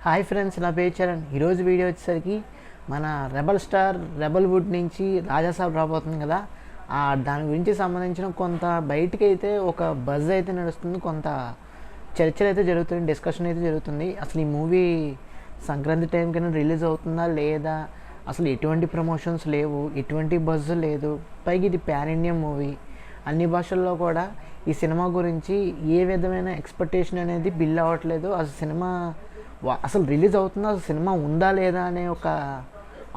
Hi friends, నా పేరు చరణ్. ఈరోజు వీడియో వచ్చేసరికి మన రెబల్ స్టార్ రెబల్ వుడ్ నుంచి రాజాసాబ్ రాబోతుంది కదా, దాని గురించి సంబంధించిన కొంత బయటికి అయితే ఒక బజ్ అయితే నడుస్తుంది, కొంత చర్చలు అయితే జరుగుతుంది, డిస్కషన్ అయితే జరుగుతుంది. అసలు ఈ మూవీ సంక్రాంతి టైంకైనా రిలీజ్ అవుతుందా లేదా, అసలు ఎటువంటి ప్రమోషన్స్ లేవు, ఎటువంటి బజ్ లేదు, పైకి ఇది ప్యాన్ ఇండియా మూవీ, అన్ని భాషల్లో కూడా ఈ సినిమా గురించి ఏ విధమైన ఎక్స్పెక్టేషన్ అనేది బిల్డ్ అవ్వట్లేదు. అసలు సినిమా అసలు రిలీజ్ అవుతుందా, అసలు సినిమా ఉందా లేదా అనే ఒక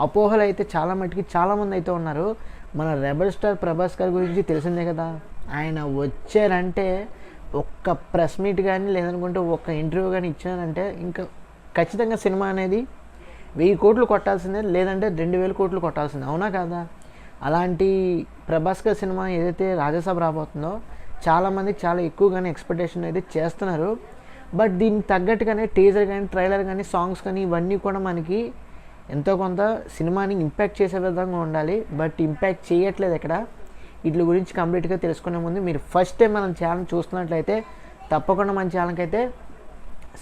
అపోహలు అయితే చాలా మటుకి చాలామంది అయితే ఉన్నారు. మన రెబల్ స్టార్ ప్రభాస్ గారి గురించి తెలిసిందే కదా, ఆయన వచ్చారంటే ఒక్క ప్రెస్ మీట్ కానీ లేదనుకుంటే ఒక్క ఇంటర్వ్యూ కానీ ఇచ్చారంటే ఇంకా ఖచ్చితంగా సినిమా అనేది 1000 కోట్లు కొట్టాల్సిందే, లేదంటే 2000 కోట్లు కొట్టాల్సిందే, అవునా కదా? అలాంటి ప్రభాస్ గారి సినిమా ఏదైతే రాజాసాబ్ రాబోతుందో చాలామంది చాలా ఎక్కువగానే ఎక్స్పెక్టేషన్ అయితే చేస్తున్నారు. బట్ దీనికి తగ్గట్టుగానే టీజర్ కానీ, ట్రైలర్ కానీ, సాంగ్స్ కానీ ఇవన్నీ కూడా మనకి ఎంతో కొంత సినిమాని ఇంపాక్ట్ చేసే విధంగా ఉండాలి. బట్ ఇంపాక్ట్ చేయట్లేదు ఇక్కడ. వీటి గురించి కంప్లీట్గా తెలుసుకునే ముందు మీరు ఫస్ట్ టైం మన ఛానల్ చూస్తున్నట్లయితే తప్పకుండా మన ఛానల్కి అయితే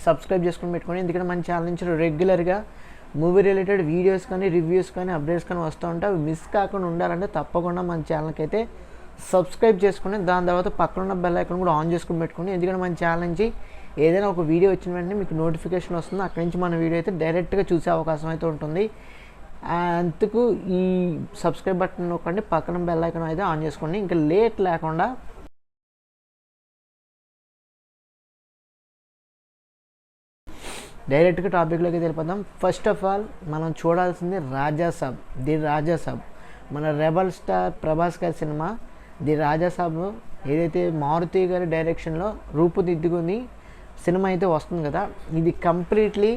సబ్స్క్రైబ్ చేసుకుని పెట్టుకోండి. ఎందుకంటే మన ఛానల్ నుంచి రెగ్యులర్గా మూవీ రిలేటెడ్ వీడియోస్ కానీ, రివ్యూస్ కానీ, అప్డేట్స్ కానీ వస్తూ ఉంటాయి. అవి మిస్ కాకుండా ఉండాలంటే తప్పకుండా మన ఛానల్కి అయితే సబ్స్క్రైబ్ చేసుకుని దాని తర్వాత పక్కన బెల్ ఐకాన్ కూడా ఆన్ చేసుకుని పెట్టుకోండి. ఎందుకంటే మన ఛానల్ నుంచి ఏదైనా ఒక వీడియో వచ్చిన వెంటనే మీకు నోటిఫికేషన్ వస్తుంది, అక్కడి నుంచి మన వీడియో అయితే డైరెక్ట్గా చూసే అవకాశం అయితే ఉంటుంది. అందుకు ఈ సబ్స్క్రైబ్ బటన్ నొక్కండి, పక్కన బెల్ ఐకాన్ అయితే ఆన్ చేసుకోండి. ఇంకా లేట్ లేకుండా డైరెక్ట్గా టాపిక్లోకి వెళ్ళిపోదాం. ఫస్ట్ ఆఫ్ ఆల్ మనం చూడాల్సింది రాజాసాబ్. ది రాజాసాబ్ మన రెబల్ స్టార్ ప్రభాస్ గారి సినిమా. ది రాజాసాబ్ ఏదైతే మారుతి గారి డైరెక్షన్లో రూపుదిద్దుకుని సినిమా అయితే వస్తుంది కదా, ఇది completely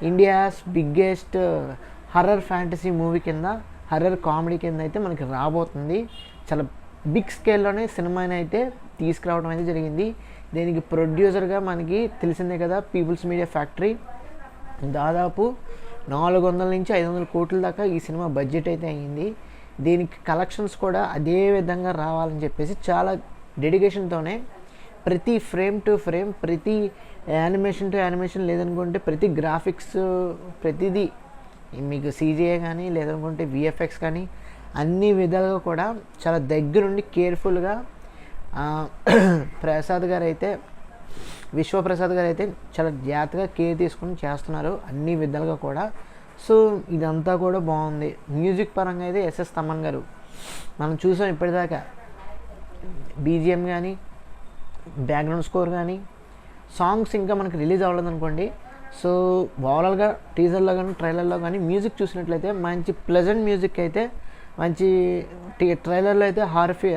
India's biggest horror fantasy movie కింద, హర్రర్ కామెడీ కింద అయితే మనకి రాబోతుంది. చాలా బిగ్ స్కేల్లోనే సినిమాని అయితే తీసుకురావడం అయితే జరిగింది. దీనికి ప్రొడ్యూసర్గా మనకి తెలిసిందే కదా, పీపుల్స్ మీడియా ఫ్యాక్టరీ. దాదాపు 400 నుంచి 500 కోట్ల దాకా ఈ సినిమా బడ్జెట్ అయితే అయ్యింది. దీనికి కలెక్షన్స్ కూడా అదే విధంగా రావాలని చెప్పేసి చాలా డెడికేషన్తోనే ప్రతి ఫ్రేమ్ టు ఫ్రేమ్, ప్రతి యానిమేషన్ టు యానిమేషన్, లేదనుకుంటే ప్రతి గ్రాఫిక్స్, ప్రతిదీ మీకు సీజీఏ కానీ లేదనుకుంటే విఎఫ్ఎక్స్ కానీ అన్ని విధాలుగా కూడా చాలా దగ్గరుండి కేర్ఫుల్గా ప్రసాద్ గారు అయితే, విశ్వప్రసాద్ గారు అయితే చాలా జాగ్రత్తగా కేర్ తీసుకుని చేస్తున్నారు అన్ని విధాలుగా కూడా. సో ఇదంతా కూడా బాగుంది. మ్యూజిక్ పరంగా అయితే ఎస్ఎస్ తమన్ గారు మనం చూసాం ఇప్పటిదాకా. బీజిఎం కానీ, బ్యాక్గ్రౌండ్ స్కోర్ కానీ, సాంగ్స్ ఇంకా మనకి రిలీజ్ అవ్వలేదు అనుకోండి. సో ఓవరాల్గా టీజర్లో కానీ ట్రైలర్లో కానీ మ్యూజిక్ చూసినట్లయితే మంచి ప్లెజెంట్ మ్యూజిక్ అయితే, మంచి ట్రైలర్లో అయితే హారిఫై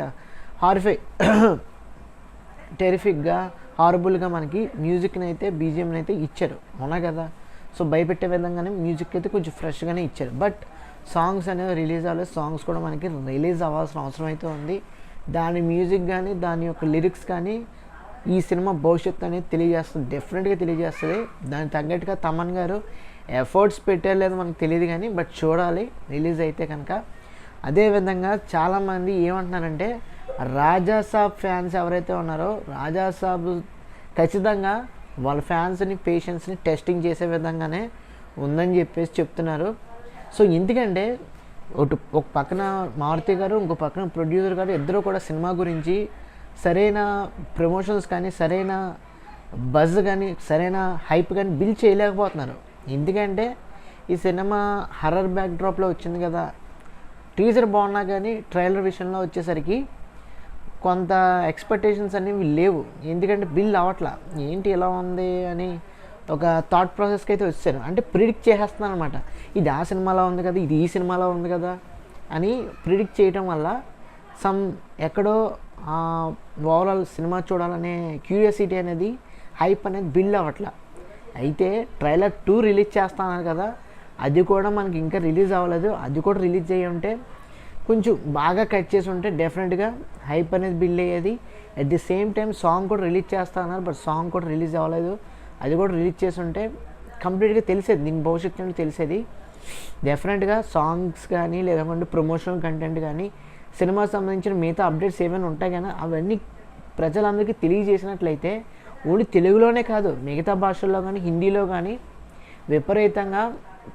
టెరిఫిక్గా, హారబుల్గా మనకి మ్యూజిక్ని అయితే, బీజిఎంని అయితే ఇచ్చారు, అవునా కదా? సో భయపెట్టే విధంగానే మ్యూజిక్ అయితే కొంచెం ఫ్రెష్గానే ఇచ్చారు. బట్ సాంగ్స్ అనేవి రిలీజ్ అవ్వలేదు. సాంగ్స్ కూడా మనకి రిలీజ్ అవ్వాల్సిన అవసరం అయితే ఉంది. దాని మ్యూజిక్ కానీ, దాని యొక్క లిరిక్స్ కానీ ఈ సినిమా భవిష్యత్తు అనేది తెలియజేస్తుంది, డెఫినెట్గా తెలియజేస్తుంది. దానికి తగ్గట్టుగా తమన్ గారు ఎఫర్ట్స్ పెట్టలేదు మనకు తెలియదు కానీ, బట్ చూడాలి రిలీజ్ అయితే కనుక. అదేవిధంగా చాలామంది ఏమంటున్నారంటే రాజాసాబ్ ఫ్యాన్స్ ఎవరైతే ఉన్నారో, రాజాసాబ్ ఖచ్చితంగా వాళ్ళ ఫ్యాన్స్ని, పేషెంట్స్ని టెస్టింగ్ చేసే విధంగానే ఉందని చెప్పేసి చెప్తున్నారు. సో ఎందుకంటే ఒక పక్కన మారుతి గారు, ఇంకో పక్కన ప్రొడ్యూసర్ గారు, ఇద్దరు కూడా సినిమా గురించి సరైన ప్రమోషన్స్ కానీ, సరైన బజ్ కానీ, సరైన హైప్ కానీ బిల్డ్ చేయలేకపోతున్నారు. ఎందుకంటే ఈ సినిమా హర్రర్ బ్యాక్డ్రాప్లో వచ్చింది కదా, టీజర్ బాగున్నా కానీ ట్రైలర్ విషయంలో వచ్చేసరికి కొంత ఎక్స్పెక్టేషన్స్ అనేవి లేవు. ఎందుకంటే బిల్ అవ్వట్లా, ఏంటి ఎలా ఉంది అని ఒక థాట్ ప్రాసెస్కి అయితే వచ్చారు. అంటే ప్రిడిక్ట్ చేసేస్తున్నాను అనమాట, ఇది ఆ సినిమాలో ఉంది కదా, ఇది ఈ సినిమాలో ఉంది కదా అని ప్రిడిక్ట్ చేయటం వల్ల ఎక్కడో ఓవరాల్ సినిమా చూడాలనే క్యూరియాసిటీ అనేది, హైప్ అనేది బిల్డ్ అవ్వట్లా. అయితే ట్రైలర్ 2 రిలీజ్ చేస్తున్నారు కదా, అది కూడా మనకి ఇంకా రిలీజ్ అవ్వలేదు. అది కూడా రిలీజ్ చేయి ఉంటే, కొంచెం బాగా కట్ చేసి ఉంటే డెఫినెట్గా హైప్ అనేది బిల్డ్ అయ్యేది. At the same time song కూడా రిలీజ్ చేస్తున్నారు, బట్ సాంగ్ కూడా రిలీజ్ అవ్వలేదు. అది కూడా రిలీజ్ చేసి ఉంటే కంప్లీట్గా తెలిసేది, దీని భవిష్యత్తు తెలిసేది. డెఫినెట్గా సాంగ్స్ కానీ లేదంటే ప్రమోషనల్ కంటెంట్ కానీ, సినిమాకి సంబంధించిన మిగతా అప్డేట్స్ ఏమైనా ఉంటాయి కానీ అవన్నీ ప్రజలందరికీ తెలియజేసినట్లయితే ఓన్లీ తెలుగులోనే కాదు, మిగతా భాషల్లో కానీ, హిందీలో కానీ విపరీతంగా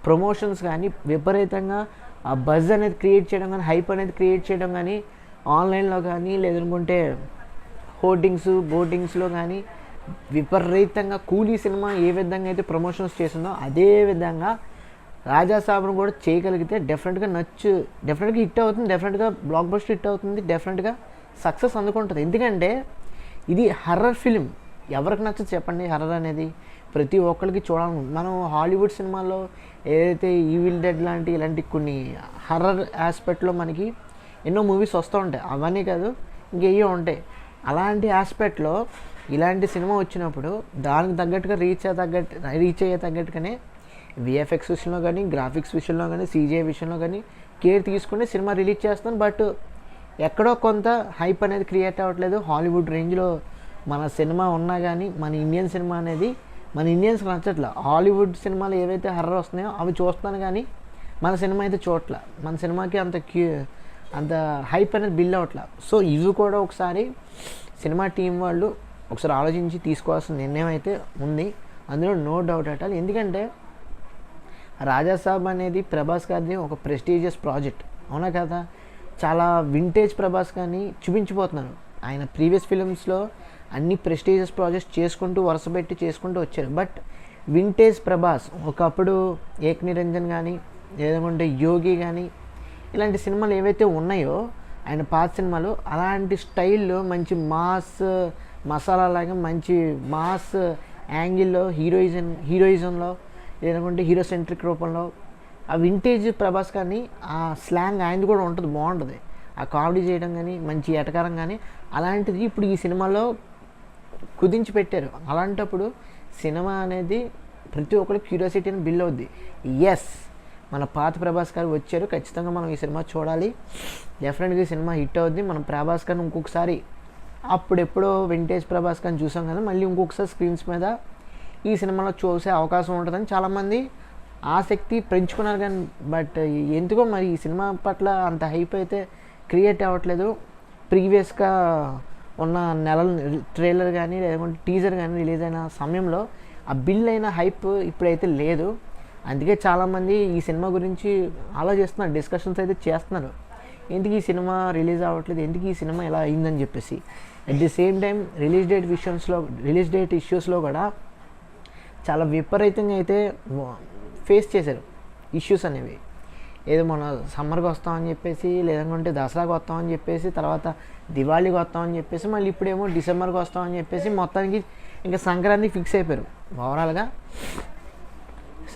ప్రమోషన్స్ కానీ, విపరీతంగా ఆ బజ్ అనేది క్రియేట్ చేయడం కానీ, హైప్ అనేది క్రియేట్ చేయడం కానీ, ఆన్లైన్లో కానీ లేదనుకుంటే హోర్డింగ్స్ బోర్డింగ్స్లో కానీ విపరీతంగా కూలీ సినిమా ఏ విధంగా అయితే ప్రమోషన్స్ చేసిందో అదే విధంగా రాజాసాబ్ను కూడా చేయగలిగితే డెఫినెట్గా హిట్ అవుతుంది, డెఫినెట్గా బ్లాక్ బస్టర్ హిట్ అవుతుంది, డెఫినెట్గా సక్సెస్ అందుకుంటుంది. ఎందుకంటే ఇది హర్రర్ ఫిలిం. ఎవరికి నచ్చదు చెప్పండి హర్రర్ అనేది? ప్రతి ఒక్కరికి చూడాలి. మనం హాలీవుడ్ సినిమాల్లో ఏదైతే ఈవిల్ డెడ్ లాంటి ఇలాంటి కొన్ని హర్రర్ ఆస్పెక్ట్లో మనకి ఎన్నో మూవీస్ వస్తూ ఉంటాయి. అవన్నీ కాదు ఇంకేయో ఉంటాయి. అలాంటి ఆస్పెక్ట్లో ఇలాంటి సినిమా వచ్చినప్పుడు దానికి తగ్గట్టుగా రీచ్ అయ్యే తగ్గట్టుగానే విఎఫ్ఎక్స్ విషయంలో కానీ, గ్రాఫిక్స్ విషయంలో కానీ, సీజీఐ విషయంలో కానీ కేర్ తీసుకుని సినిమా రిలీజ్ చేస్తాను. బట్ ఎక్కడో కొంత హైప్ అనేది క్రియేట్ అవ్వట్లేదు. హాలీవుడ్ రేంజ్లో మన సినిమా ఉన్నా కానీ మన ఇండియన్ సినిమా అనేది మన ఇండియన్స్కి నచ్చట్లా. హాలీవుడ్ సినిమాలు ఏవైతే హర్రర్ వస్తున్నాయో అవి చూస్తున్నాను కానీ మన సినిమా అయితే చూడట్లా. మన సినిమాకి అంత హైప్ అనేది బిల్డ్ అవ్వట్లా. సో ఇవి కూడా ఒకసారి సినిమా టీం వాళ్ళు ఒకసారి ఆలోచించి తీసుకోవాల్సిన నిర్ణయం అయితే ఉంది. అందులో నో డౌట్ అట్ ఆల్. ఎందుకంటే రాజాసాబ్ అనేది ప్రభాస్ గారిది ఒక ప్రెస్టీజియస్ ప్రాజెక్ట్, అవునా కదా? చాలా వింటేజ్ ప్రభాస్ కానీ చూపించిపోతున్నారు. ఆయన ప్రీవియస్ ఫిలిమ్స్లో అన్ని ప్రెస్టీజియస్ ప్రాజెక్ట్స్ చేసుకుంటూ వరుసపెట్టి చేసుకుంటూ వచ్చారు. బట్ వింటేజ్ ప్రభాస్ ఒకప్పుడు ఏక్ నిరంజన్ కానీ లేదంటే యోగి కానీ ఇలాంటి సినిమాలు ఏవైతే ఉన్నాయో ఆయన పాత సినిమాలు, అలాంటి స్టైల్లో మంచి మాస్ మసాలా లాగా మంచి మాస్ యాంగిల్లో హీరోయిజంలో లేదంటే హీరో సెంట్రిక్ రూపంలో ఆ వింటేజ్ ప్రభాస్ కానీ ఆ స్లాంగ్ ఆయనది కూడా ఉంటుంది, బాగుంటుంది. ఆ కామెడీ చేయడం కానీ మంచి ఎటకారం కానీ అలాంటిది ఇప్పుడు ఈ సినిమాలో కుదించి పెట్టారు. అలాంటప్పుడు సినిమా అనేది ప్రతి ఒక్కరికి క్యూరియాసిటీని బిల్డ్ అవుద్ది. ఎస్, మన పాత ప్రభాస్ గారు వచ్చారు, ఖచ్చితంగా మనం ఈ సినిమా చూడాలి, డెఫినెట్గా ఈ సినిమా హిట్ అవుద్ది. మనం ప్రభాస్ గారిని ఇంకొకసారి అప్పుడెప్పుడో వింటేజ్ ప్రభాస్ గారిని చూసాం కదా, మళ్ళీ ఇంకొకసారి స్క్రీన్స్ మీద ఈ సినిమాలో చూసే అవకాశం ఉంటుందని చాలామంది ఆసక్తి పెంచుకున్నారు. కానీ బట్ ఎందుకో మరి ఈ సినిమా పట్ల అంత హైప్ అయితే క్రియేట్ అవ్వట్లేదు. ప్రీవియస్గా ఉన్న నెలల ట్రైలర్ కానీ లేదంటే టీజర్ కానీ రిలీజ్ అయిన సమయంలో ఆ బిల్ అయిన హైప్ ఇప్పుడైతే లేదు. అందుకే చాలామంది ఈ సినిమా గురించి ఆలోచిస్తున్నారు, డిస్కషన్స్ అయితే చేస్తున్నారు. ఎందుకు ఈ సినిమా రిలీజ్ అవ్వట్లేదు, ఎందుకు ఈ సినిమా ఎలా అయిందని చెప్పేసి. At the same time release date ఇష్యూస్లో కూడా చాలా విపరీతంగా అయితే ఫేస్ చేశారు ఇష్యూస్ అనేవి. ఏదో మన సమ్మర్కి వస్తామని చెప్పేసి లేదంటే దసరాకి వస్తామని చెప్పేసి తర్వాత దివాళీకి వస్తామని చెప్పేసి మళ్ళీ ఇప్పుడేమో డిసెంబర్కి వస్తామని చెప్పేసి మొత్తానికి ఇంకా సంక్రాంతికి ఫిక్స్ అయిపోయారు. ఓవరాల్గా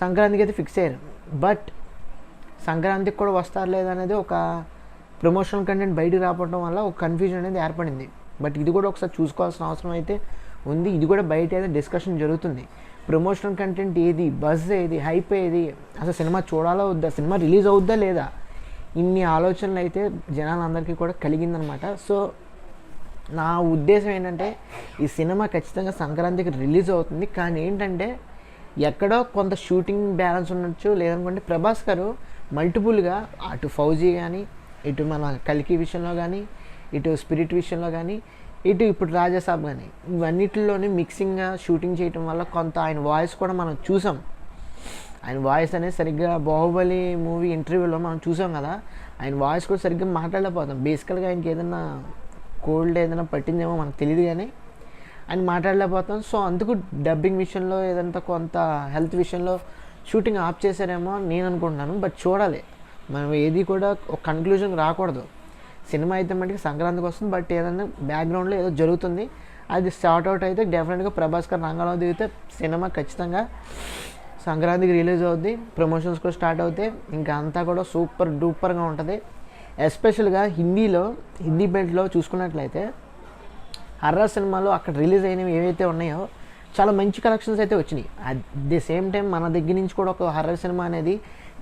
సంక్రాంతికి అయితే ఫిక్స్ అయ్యారు. బట్ సంక్రాంతికి కూడా వస్తారు లేదనేది ఒక ప్రమోషనల్ కంటెంట్ బయటకు రావడం వల్ల ఒక కన్ఫ్యూజన్ అనేది ఏర్పడింది. బట్ ఇది కూడా ఒకసారి చూసుకోవాల్సిన అవసరం అయితే ఉంది. ఇది కూడా బయట అయితే డిస్కషన్ జరుగుతుంది. ప్రమోషనల్ కంటెంట్ ఏది, బజ్ ఏది, హైప్ ఏది, అసలు సినిమా చూడాలా వద్దా, సినిమా రిలీజ్ అవుద్దా లేదా, ఇన్ని ఆలోచనలు అయితే జనాలందరికీ కూడా కలిగిందనమాట. సో నా ఉద్దేశం ఏంటంటే ఈ సినిమా ఖచ్చితంగా సంక్రాంతికి రిలీజ్ అవుతుంది. కానీ ఏంటంటే ఎక్కడో కొంత షూటింగ్ బ్యాలెన్స్ ఉండొచ్చు, లేదనుకుంటే ప్రభాస్ గారు మల్టిపుల్గా అటు ఫౌజీ కానీ ఇటు మన కల్కి విషయంలో కానీ ఇటు స్పిరిట్ విషయంలో కానీ ఇటు ఇప్పుడు రాజాసాబ్ కానీ ఇవన్నిటిలోనే మిక్సింగ్గా షూటింగ్ చేయటం వల్ల కొంత ఆయన వాయిస్ కూడా మనం చూసాం. ఆయన వాయిస్ అనేది సరిగ్గా బాహుబలి మూవీ ఇంటర్వ్యూలో మనం చూసాం కదా, ఆయన వాయిస్ కూడా సరిగ్గా మాట్లాడలేకపోతాం. బేసికల్గా ఆయనకి ఏదైనా కోల్డ్ ఏదైనా పట్టిందేమో మనకు తెలియదు కానీ ఆయన మాట్లాడలేకపోతాం. సో అందుకు డబ్బింగ్ విషయంలో ఏదంతా కొంత హెల్త్ విషయంలో షూటింగ్ ఆఫ్ చేశారేమో నేను అనుకుంటున్నాను. బట్ చూడాలి, మనం ఏది కూడా ఒక కన్క్లూజన్ రాకూడదు. సినిమా అయితే మటుకు సంక్రాంతికి వస్తుంది, బట్ ఏదైనా బ్యాక్గ్రౌండ్లో ఏదో జరుగుతుంది, అది స్టార్ట్ అవుట్ అయితే డెఫినెట్గా ప్రభాస్ గారు రంగంలో దిగితే సినిమా ఖచ్చితంగా సంక్రాంతికి రిలీజ్ అవుద్ది. ప్రమోషన్స్ కూడా స్టార్ట్ అవుతాయి, ఇంకా అంతా కూడా సూపర్ డూపర్గా ఉంటుంది. ఎస్పెషల్గా హిందీ బెల్ట్లో చూసుకున్నట్లయితే హర్రర్ సినిమాలు అక్కడ రిలీజ్ అయినవి ఏవైతే ఉన్నాయో చాలా మంచి కలెక్షన్స్ అయితే వచ్చినాయి. అట్ ది సేమ్ టైం మన దగ్గర నుంచి కూడా ఒక హర్రర్ సినిమా అనేది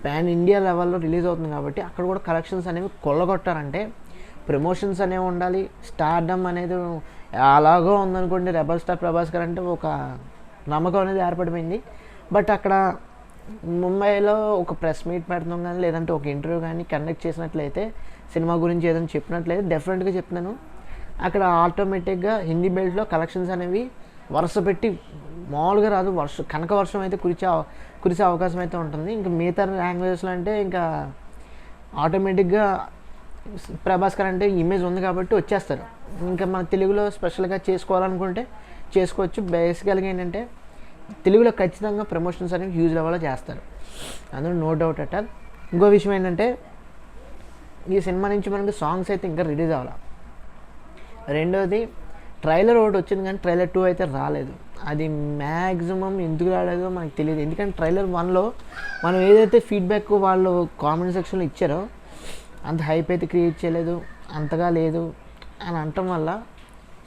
పాన్ ఇండియా లెవెల్లో రిలీజ్ అవుతుంది కాబట్టి అక్కడ కూడా కలెక్షన్స్ అనేవి కొల్లగొట్టారంటే ప్రమోషన్స్ అనేవి ఉండాలి. స్టార్డమ్ అనేది అలాగో ఉందనుకోండి, రెబల్ స్టార్ ప్రభాస్ గారు అంటే ఒక నమ్మకం అనేది ఏర్పడిపోయింది. బట్ అక్కడ ముంబైలో ఒక ప్రెస్ మీట్ పెడతాం కానీ లేదంటే ఒక ఇంటర్వ్యూ కానీ కండక్ట్ చేసినట్లయితే సినిమా గురించి ఏదైనా చెప్పినట్లయితే డెఫినెట్గా చెప్తున్నాను, అక్కడ ఆటోమేటిక్గా హిందీ బెల్ట్లో కలెక్షన్స్ అనేవి వరుస పెట్టి మామూలుగా రాదు, కనక వర్షం అయితే కురిసే అవకాశం అయితే ఉంటుంది. ఇంకా మిగతా లాంగ్వేజెస్లో అంటే ఇంకా ఆటోమేటిక్గా ప్రభాస్ గారు అంటే ఇమేజ్ ఉంది కాబట్టి వచ్చేస్తారు. ఇంకా మన తెలుగులో స్పెషల్గా చేసుకోవాలనుకుంటే చేసుకోవచ్చు. బేసికల్గా ఏంటంటే తెలుగులో ఖచ్చితంగా ప్రమోషన్స్ అనేవి హ్యూజ్ లెవెల్లో చేస్తారు, అందులో నో డౌట్ అట్ ఆల్. ఇంకో విషయం ఏంటంటే ఈ సినిమా నుంచి మనకి సాంగ్స్ అయితే ఇంకా రిలీజ్ అవ్వాలి. రెండోది ట్రైలర్ ఒకటి వచ్చింది కానీ ట్రైలర్ 2 అయితే రాలేదు. అది మ్యాక్సిమం ఎందుకు రాలేదో మనకు తెలియదు. ఎందుకంటే ట్రైలర్ 1లో మనం ఏదైతే ఫీడ్బ్యాక్ వాళ్ళు కామెంట్ సెక్షన్లో ఇచ్చారో అంత హైప్ అయితే క్రియేట్ చేయలేదు, అంతగా లేదు అని అనటం వల్ల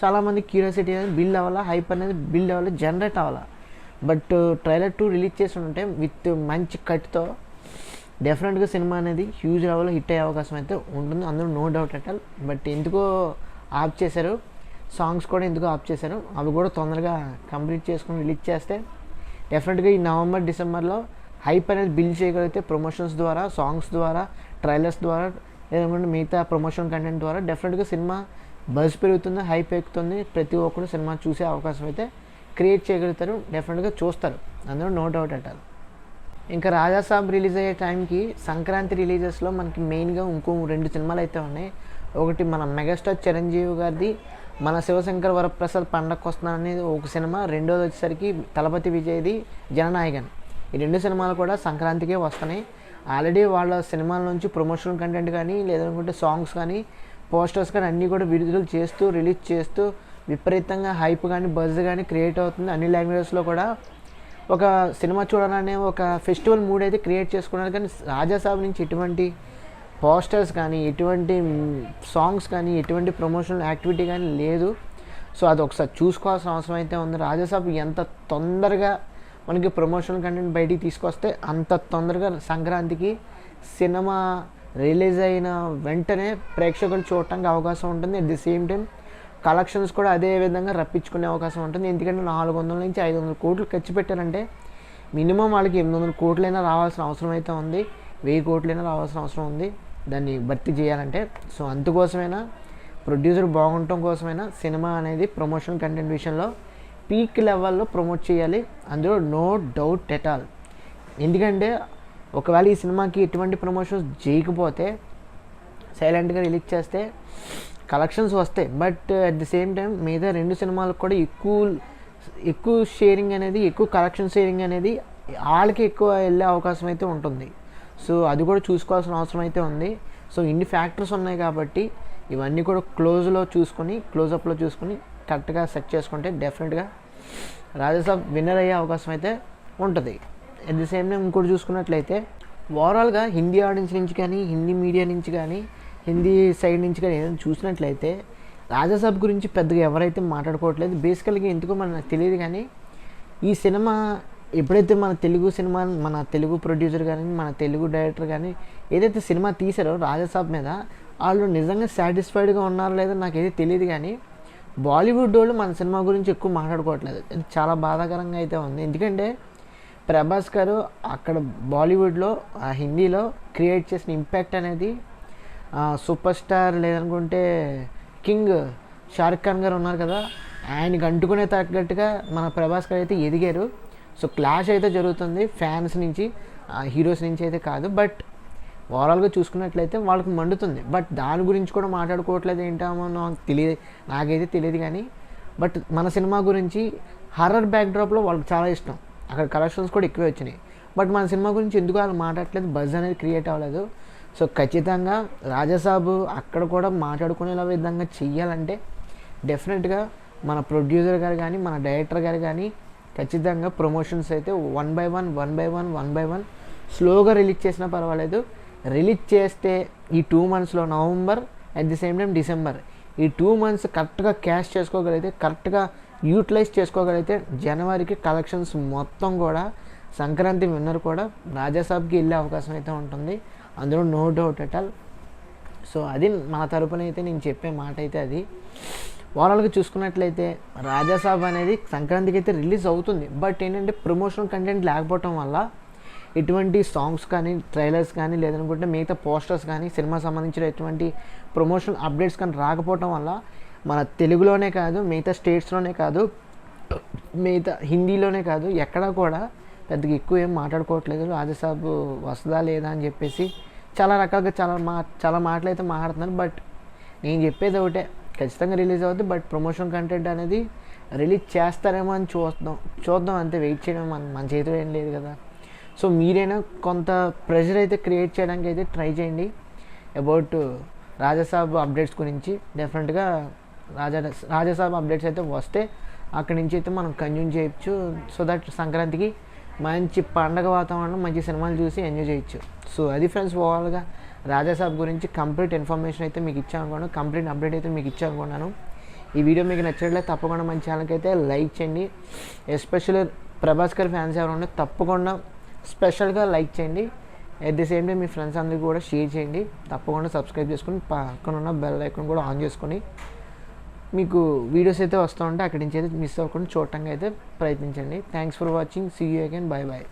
చాలామంది క్యూరియాసిటీ అనేది బిల్డ్ అవ్వాలా, హైప్ అనేది బిల్డ్ అవ్వాలి, జనరేట్ అవ్వాలి. బట్ ట్రైలర్ 2 రిలీజ్ చేసి ఉంటే విత్ మంచి కట్తో డెఫినెట్గా సినిమా అనేది హ్యూజ్ లెవెల్లో హిట్ అయ్యే అవకాశం అయితే ఉంటుంది, అందులో no doubt at all. But ఎందుకో ఆఫ్ చేశారు, సాంగ్స్ కూడా ఎందుకో ఆఫ్ చేశారు. అవి కూడా తొందరగా కంప్లీట్ చేసుకుని రిలీజ్ చేస్తే డెఫినెట్గా ఈ నవంబర్ డిసెంబర్లో హైప్ అనేది బిల్డ్ చేయగలిగితే ప్రమోషన్స్ ద్వారా, సాంగ్స్ ద్వారా, ట్రైలర్స్ ద్వారా, లేదంటే మిగతా ప్రమోషన్ కంటెంట్ ద్వారా డెఫినెట్గా సినిమా బజ్ పెరుగుతుంది, హైప్ ఎక్కుతుంది, ప్రతి ఒక్కరు సినిమా చూసే అవకాశం అయితే క్రియేట్ చేయగలుగుతారు, డెఫినెట్గా చూస్తారు, అందులో నో డౌట్ అంటారు. ఇంకా రాజాసాబ్ రిలీజ్ అయ్యే టైంకి సంక్రాంతి రిలీజెస్లో మనకి మెయిన్గా ఇంకో 2 సినిమాలు అయితే ఉన్నాయి. ఒకటి మన మెగాస్టార్ చిరంజీవి గారిది మన శివశంకర్ వరప్రసాద్ పండగకు వస్తున్నారనేది ఒక సినిమా, రెండోది వచ్చేసరికి తలపతి విజయ్ది జననాయకన్. ఈ 2 సినిమాలు కూడా సంక్రాంతికే వస్తున్నాయి. ఆల్రెడీ వాళ్ళ సినిమాల నుంచి ప్రమోషనల్ కంటెంట్ కానీ లేదనుకుంటే సాంగ్స్ కానీ పోస్టర్స్ కానీ అన్నీ కూడా విడుదల చేస్తూ రిలీజ్ చేస్తూ విపరీతంగా హైప్ కానీ బజ్ కానీ క్రియేట్ అవుతుంది. అన్ని లాంగ్వేజెస్లో కూడా ఒక సినిమా చూడాలనే ఒక ఫెస్టివల్ మూడ్ అయితే క్రియేట్ చేసుకున్నారు. కానీ రాజాసాబ్ నుంచి ఎటువంటి పోస్టర్స్ కానీ, ఎటువంటి సాంగ్స్ కానీ, ఎటువంటి ప్రమోషనల్ యాక్టివిటీ కానీ లేదు. సో అది ఒకసారి చూసుకోవాల్సిన అవసరం అయితే ఉంది. రాజాసాబ్ ఎంత తొందరగా మనకి ప్రమోషనల్ కంటెంట్ బయటికి తీసుకొస్తే అంత తొందరగా సంక్రాంతికి సినిమా రిలీజ్ అయిన వెంటనే ప్రేక్షకులు చూడటానికి అవకాశం ఉంటుంది. At the same time collections కూడా అదే విధంగా రప్పించుకునే అవకాశం ఉంటుంది. ఎందుకంటే 400 నుంచి 500 కోట్లు ఖర్చు పెట్టారంటే మినిమం వాళ్ళకి 800 కోట్లైనా రావాల్సిన అవసరం అయితే ఉంది, 1000 కోట్లైనా రావాల్సిన అవసరం ఉంది దాన్ని భర్తీ చేయాలంటే. సో అందుకోసమైనా ప్రొడ్యూసర్ బాగుండటం కోసమైనా సినిమా అనేది ప్రమోషన్ కంటెంట్ విషయంలో పీక్ లెవెల్లో ప్రమోట్ చేయాలి, అందులో నో డౌట్ ఎట్ ఆల్. ఎందుకంటే ఒకవేళ ఈ సినిమాకి ఎటువంటి ప్రమోషన్స్ చేయకపోతే సైలెంట్గా రిలీజ్ చేస్తే కలెక్షన్స్ వస్తాయి. But at the same time మిగతా 2 సినిమాలకు కూడా ఎక్కువ షేరింగ్ అనేది, ఎక్కువ కలెక్షన్ షేరింగ్ అనేది వాళ్ళకి ఎక్కువ వెళ్ళే అవకాశం అయితే ఉంటుంది. సో అది కూడా చూసుకోవాల్సిన అవసరం అయితే ఉంది. సో ఇన్ని ఫ్యాక్టర్స్ ఉన్నాయి కాబట్టి ఇవన్నీ కూడా క్లోజప్లో చూసుకొని కరెక్ట్గా సెట్ చేసుకుంటే డెఫినెట్గా రాజాసాబ్ విన్నర్ అయ్యే అవకాశం అయితే ఉంటుంది. అట్ ది సేమ్ టైం ఇంకోటి చూసుకున్నట్లయితే ఓవరాల్గా హిందీ ఆడియన్స్ నుంచి కానీ, హిందీ మీడియా నుంచి కానీ, హిందీ సైడ్ నుంచి కానీ ఏదైనా చూసినట్లయితే రాజాసాబ్ గురించి పెద్దగా ఎవరైతే మాట్లాడుకోవట్లేదు. బేసికల్గా ఎందుకో మనకు తెలియదు. కానీ ఈ సినిమా ఎప్పుడైతే మన తెలుగు సినిమా, మన తెలుగు ప్రొడ్యూసర్ కానీ, మన తెలుగు డైరెక్టర్ కానీ ఏదైతే సినిమా తీశారో రాజాసాబ్ మీద, వాళ్ళు నిజంగా సాటిస్ఫైడ్గా ఉన్నారో లేదో నాకైతే తెలియదు. కానీ బాలీవుడ్ వాళ్ళు మన సినిమా గురించి ఎక్కువ మాట్లాడుకోవట్లేదు. ఇది చాలా బాధాకరంగా అయితే ఉంది. ఎందుకంటే ప్రభాస్ గారు అక్కడ బాలీవుడ్లో హిందీలో క్రియేట్ చేసిన ఇంపాక్ట్ అనేది సూపర్ స్టార్ లేదనుకుంటే కింగ్ షారుఖ్ ఖాన్ గారు ఉన్నారు కదా, ఆయనకి అంటుకునే తగ్గట్టుగా మన ప్రభాస్ గారు అయితే ఎదిగారు. సో క్లాష్ అయితే జరుగుతుంది ఫ్యాన్స్ నుంచి, హీరోస్ నుంచి అయితే కాదు. బట్ ఓవరాల్గా చూసుకున్నట్లయితే వాళ్ళకి మండుతుంది. బట్ దాని గురించి కూడా మాట్లాడుకోవట్లేదు ఏంటామో నాకైతే తెలియదు. కానీ బట్ మన సినిమా గురించి హర్రర్ బ్యాక్డ్రాప్లో వాళ్ళకి చాలా ఇష్టం, అక్కడ కలెక్షన్స్ కూడా ఎక్కువే వచ్చినాయి. బట్ మన సినిమా గురించి ఎందుకు వాళ్ళు మాట్లాడట్లేదు, బజ్ అనేది క్రియేట్ అవ్వలేదు. సో ఖచ్చితంగా రాజాసాబు అక్కడ కూడా మాట్లాడుకునేలా విధంగా చెయ్యాలంటే డెఫినెట్గా మన ప్రొడ్యూసర్ గారు కానీ, మన డైరెక్టర్ గారు కానీ ఖచ్చితంగా ప్రమోషన్స్ అయితే వన్ బై వన్ స్లోగా రిలీజ్ చేసినా పర్వాలేదు. రిలీజ్ చేస్తే ఈ 2 monthsలో November at the same time December, ఈ 2 months కరెక్ట్గా క్యాష్ చేసుకోగలిగితే, కరెక్ట్గా యూటిలైజ్ చేసుకోగలిగితే జనవరికి కలెక్షన్స్ మొత్తం కూడా సంక్రాంతి విన్నర్ కూడా రాజాసాబ్కి వెళ్ళే అవకాశం అయితే ఉంటుంది, అందులో no doubt at all. So అది మన తరపున అయితే నేను చెప్పే మాట అయితే అది. ఓవరాల్గా చూసుకున్నట్లయితే రాజాసాబ్ అనేది సంక్రాంతికి అయితే రిలీజ్ అవుతుంది. బట్ ఏంటంటే ప్రమోషనల్ కంటెంట్ లేకపోవటం వల్ల ఎటువంటి సాంగ్స్ కానీ, ట్రైలర్స్ కానీ, లేదనుకుంటే మిగతా పోస్టర్స్ కానీ, సినిమా సంబంధించిన ఎటువంటి ప్రమోషనల్ అప్డేట్స్ కానీ రాకపోవటం వల్ల మన తెలుగులోనే కాదు, మిగతా స్టేట్స్లోనే కాదు, మిగతా హిందీలోనే కాదు ఎక్కడా కూడా పెద్దగా ఎక్కువ ఏం మాట్లాడుకోవట్లేదు. రాజసాబ్ వస్తుందా లేదా అని చెప్పేసి చాలా రకాలుగా చాలా మాటలు అయితే మాట్లాడుతున్నారు. బట్ నేను చెప్పేది ఒకటే, ఖచ్చితంగా రిలీజ్ అవుతుంది. బట్ ప్రమోషన్ కంటెంట్ అనేది రిలీజ్ చేస్తారేమో అని చూద్దాం అంతే. వెయిట్ చేయడం మన చేతిలో ఏం లేదు కదా. సో మీరైనా కొంత ప్రెషర్ అయితే క్రియేట్ చేయడానికి అయితే ట్రై చేయండి అబౌట్ రాజసాబ్ అప్డేట్స్ గురించి. డెఫినెట్గా రాజసాబ్ అప్డేట్స్ అయితే వస్తే అక్కడి నుంచి అయితే మనం కన్జ్యూమ్ చేయొచ్చు. సో దట్ సంక్రాంతికి మంచి పండగ వాతావరణం, మంచి సినిమాలు చూసి ఎంజాయ్ చేయొచ్చు. సో అది ఫ్రెండ్స్, ఓవరాల్గా రాజసాబ్ గురించి కంప్లీట్ ఇన్ఫర్మేషన్ అయితే మీకు ఇచ్చాను, కంప్లీట్ అప్డేట్ అయితే మీకు ఇచ్చానుకున్నాను. ఈ వీడియో మీకు నచ్చినట్లయితే తప్పకుండా మన ఛానల్కి అయితే లైక్ చేయండి. ఎస్పెషల్లీ ప్రభాస్ గారి ఫ్యాన్స్ ఎవరు ఉంటే తప్పకుండా స్పెషల్గా లైక్ చేయండి. At the same time me friends అందరికీ కూడా షేర్ చేయండి. తప్పకుండా సబ్స్క్రైబ్ చేసుకొని పక్కన ఉన్న బెల్ ఐకాన్ కూడా ఆన్ చేసుకొని మీకు వీడియోస్ అయితే వస్తూ ఉంటే అక్కడి నుంచి అయితే మిస్ అవ్వకుండా చూడటానికి అయితే ప్రయత్నించండి. Thanks for watching. See you again. Bye bye.